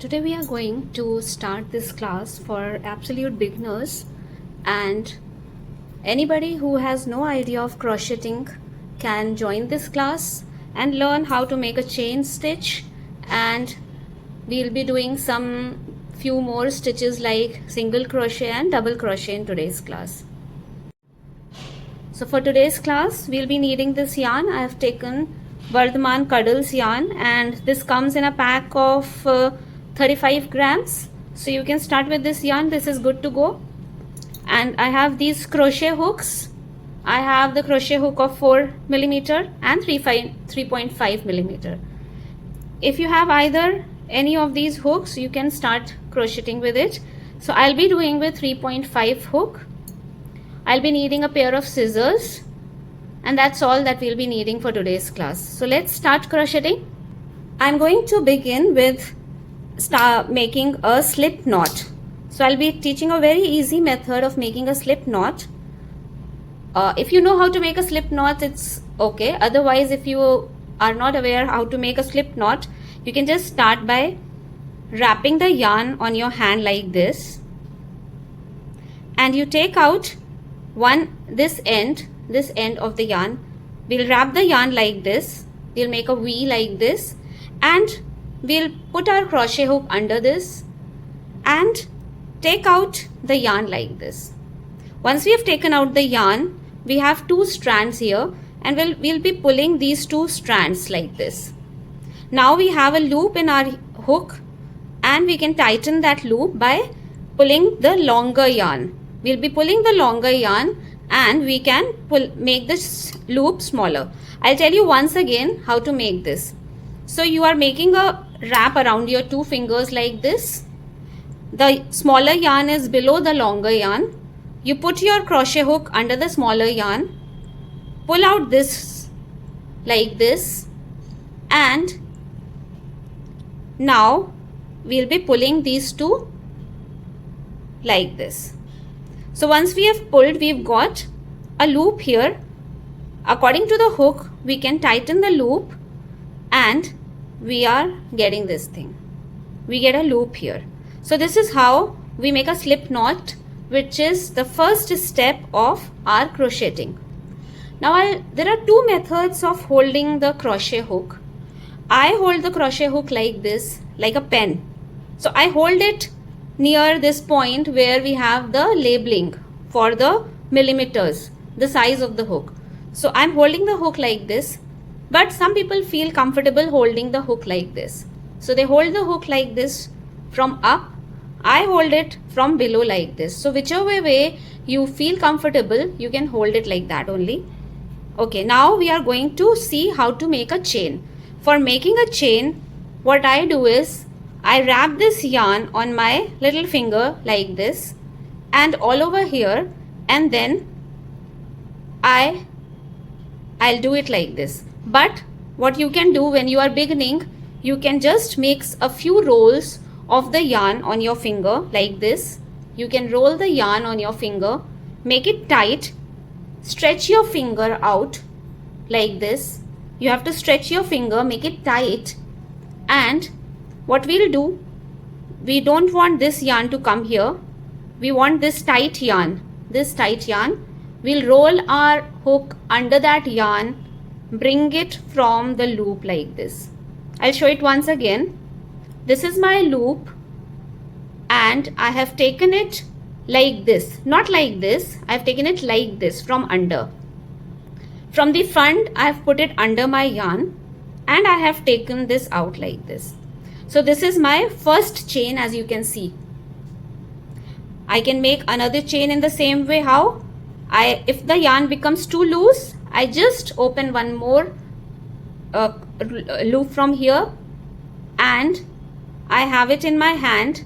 Today we are going to start this class for absolute beginners, and anybody who has no idea of crocheting can join this class and learn how to make a chain stitch, and we'll be doing some few more stitches like single crochet and double crochet in today's class. So for today's class we'll be needing this yarn. I have taken Vardhaman Cuddles yarn, and this comes in a pack of 35 grams. So you can start with this yarn. This is good to go. And I have these crochet hooks. I have the crochet hook of 4 millimeter and 3.5 millimeter. If you have either any of these hooks, you can start crocheting with it. So I'll be doing with 3.5 hook. I'll be needing a pair of scissors, and that's all that we'll be needing for today's class. So let's start crocheting. I'm going to begin with making a slip knot. So I'll be teaching a very easy method of making a slip knot. If you know how to make a slip knot, it's okay. Otherwise, if you are not aware how to make a slip knot, you can just start by wrapping the yarn on your hand like this, and you take out this end of the yarn. We'll wrap the yarn like this. We'll make a V like this, and we'll put our crochet hook under this and take out the yarn like this. Once we have taken out the yarn, we have two strands here, and we'll be pulling these two strands like this. Now we have a loop in our hook, and we can tighten that loop by pulling the longer yarn. We'll be pulling the longer yarn, and we can make this loop smaller. I'll tell you once again how to make this. So you are making a wrap around your two fingers like this. The smaller yarn is below the longer yarn. You put your crochet hook under the smaller yarn, pull out this like this, and now we'll be pulling these two like this. So once we have pulled, we've got a loop here. According to the hook, we can tighten the loop, and we are getting this thing. We get a loop here. So this is how we make a slip knot, which is the first step of our crocheting. Now there are two methods of holding the crochet hook. I hold the crochet hook like this, like a pen. So I hold it near this point where we have the labeling for the millimeters, the size of the hook. So I'm holding the hook like this, but some people feel comfortable holding the hook like this. So they hold the hook like this from up. I hold it from below like this. So whichever way you feel comfortable, you can hold it like that only. Okay, now we are going to see how to make a chain. For making a chain, what I do is I wrap this yarn on my little finger like this and all over here, and then I'll do it like this. But what you can do when you are beginning, you can just make a few rolls of the yarn on your finger like this. You can roll the yarn on your finger, make it tight, stretch your finger out like this. You have to stretch your finger, make it tight, and what we'll do, we don't want this yarn to come here. We want this tight yarn. We'll roll our hook under that yarn, bring it from the loop like this. I'll show it once again. This is my loop, and I have taken it like this. Not like this. I have taken it like this from under. From the front, I have put it under my yarn, and I have taken this out like this. So this is my first chain, as you can see. I can make another chain in the same way. How? If the yarn becomes too loose, I just open one more loop from here, and I have it in my hand,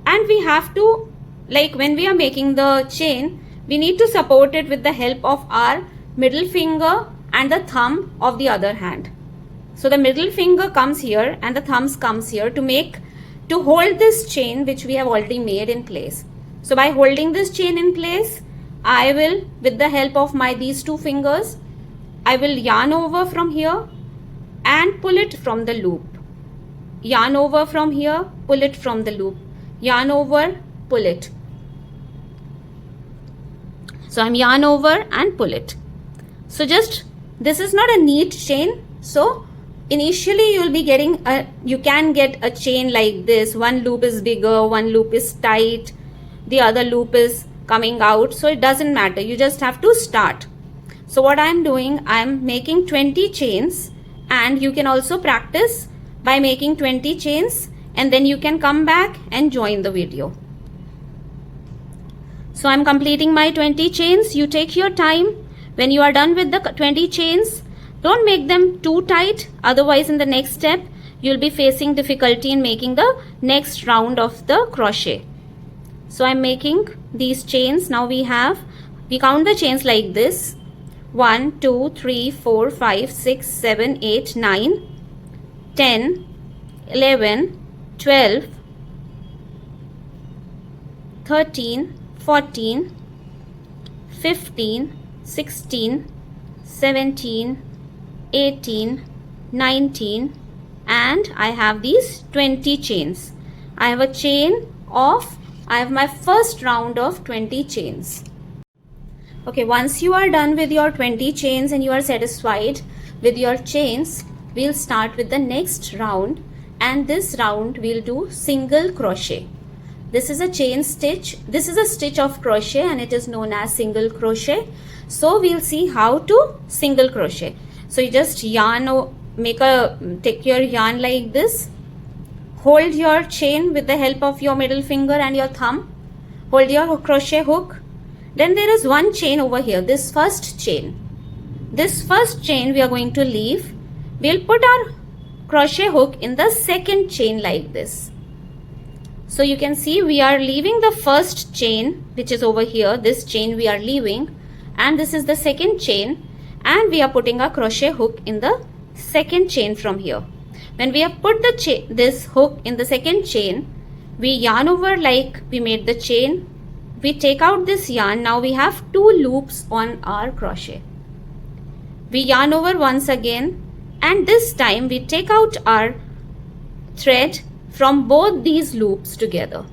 and we have to, like when we are making the chain, we need to support it with the help of our middle finger and the thumb of the other hand. So the middle finger comes here and the thumbs comes here to hold this chain which we have already made in place. So by holding this chain in place, I will, with the help of these two fingers, I will yarn over from here and pull it from the loop. yarn over from here, pull it from the loop, yarn over, pull it. So I'm yarn over and pull it. So just, this is not a neat chain. So initially you will be getting you can get a chain like this. One loop is bigger, one loop is tight, the other loop is coming out. So it doesn't matter. You just have to start. So what I'm doing, I'm making 20 chains, and you can also practice by making 20 chains, and then you can come back and join the video. So I'm completing my 20 chains. You take your time. When you are done with the 20 chains, don't make them too tight. Otherwise, in the next step, you'll be facing difficulty in making the next round of the crochet. So I'm making these chains. Now we count the chains like this. 1, 2, 3, 4, 5, 6, 7, 8, 9, 10, 11, 12, 13, 14, 15, 16, 17, 18, 19, and I have these 20 chains. I have my first round of 20 chains. Okay, once you are done with your 20 chains and you are satisfied with your chains, we'll start with the next round, and this round we'll do single crochet. This is a chain stitch. This is a stitch of crochet and it is known as single crochet. So we'll see how to single crochet. So you just take your yarn like this, hold your chain with the help of your middle finger and your thumb, hold your crochet hook. Then there is one chain over here, this first chain. This first chain we are going to leave. We'll put our crochet hook in the second chain like this. So you can see we are leaving the first chain, which is over here. This chain we are leaving, and this is the second chain, and we are putting a crochet hook in the second chain from here. When we have put this hook in the second chain, we yarn over like we made the chain. We take out this yarn. Now we have 2 loops on our crochet. We yarn over once again, and this time we take out our thread from both these loops together.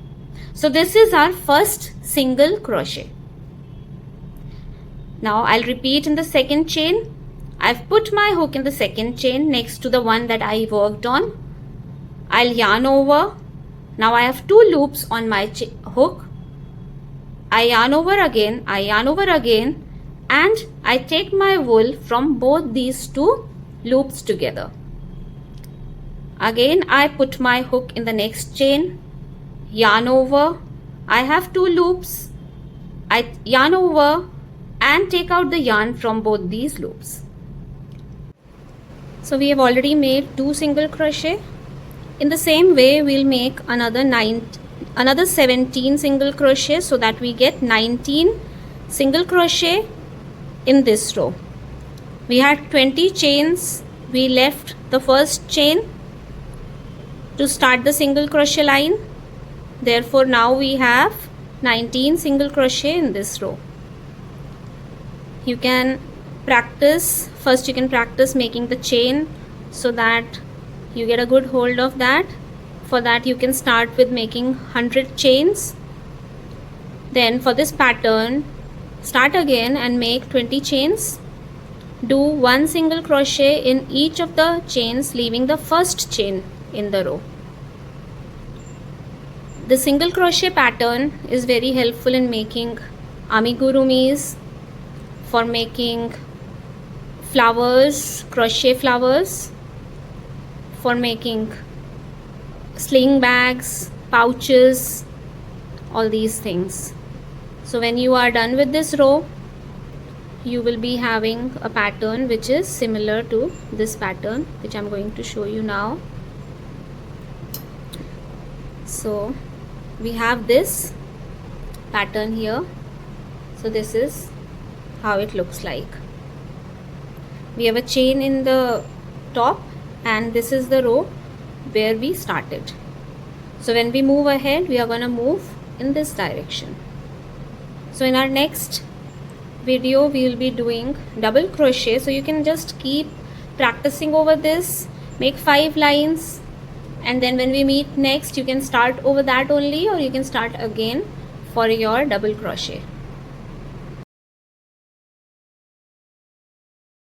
So this is our first single crochet. Now I'll repeat in the second chain. I've put my hook in the second chain next to the one that I worked on. I'll yarn over. Now I have 2 loops on my hook. I yarn over again, and I take my wool from both these 2 loops together. Again, I put my hook in the next chain, yarn over. I have 2 loops. I yarn over and take out the yarn from both these loops. So we have already made 2 single crochet. In the same way, we'll make another 17 single crochet, so that we get 19 single crochet in this row. We had 20 chains. We left the first chain to start the single crochet line. Therefore now we have 19 single crochet in this row. You can practice making the chain so that you get a good hold of that. For that you can start with making 100 chains. Then for this pattern, start again and make 20 chains. Do 1 single crochet in each of the chains, leaving the first chain in the row. The single crochet pattern is very helpful in making amigurumis, for making flowers, crochet flowers, for making sling bags, pouches, all these things. So when you are done with this row, you will be having a pattern which is similar to this pattern, which I'm going to show you now. So we have this pattern here. So this is how it looks like. We have a chain in the top, and this is the row where we started. So when we move ahead, we are going to move in this direction. So in our next video, we will be doing double crochet. So you can just keep practicing over this. Make 5 lines, and then when we meet next, you can start over that only, or you can start again for your double crochet.